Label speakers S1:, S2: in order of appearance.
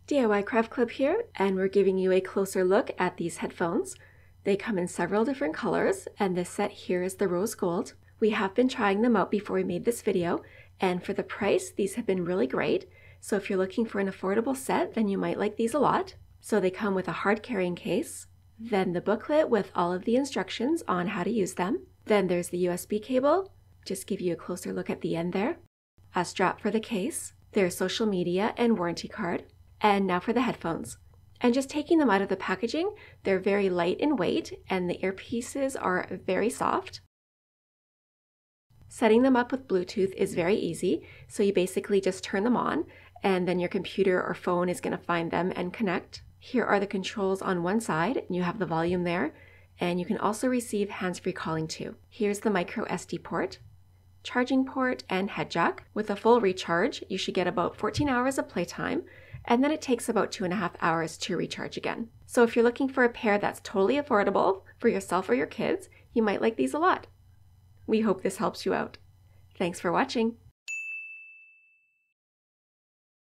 S1: DIY Craft Club here, and we're giving you a closer look at these headphones. They come in several different colors, and this set here is the rose gold. We have been trying them out before we made this video, and for the price, these have been really great. So if you're looking for an affordable set, then you might like these a lot. So they come with a hard carrying case, then the booklet with all of the instructions on how to use them. Then there's the USB cable, just give you a closer look at the end there. A strap for the case, their social media and warranty card. And now for the headphones. And just taking them out of the packaging, they're very light in weight and the earpieces are very soft. Setting them up with Bluetooth is very easy, so you basically just turn them on and then your computer or phone is going to find them and connect. Here are the controls on one side, and you have the volume there, and you can also receive hands-free calling too. Here's the micro SD port, charging port, and head jack. With a full recharge, you should get about 14 hours of playtime, and then it takes about 2.5 hours to recharge again. So if you're looking for a pair that's totally affordable for yourself or your kids, you might like these a lot. We hope this helps you out. Thanks for watching.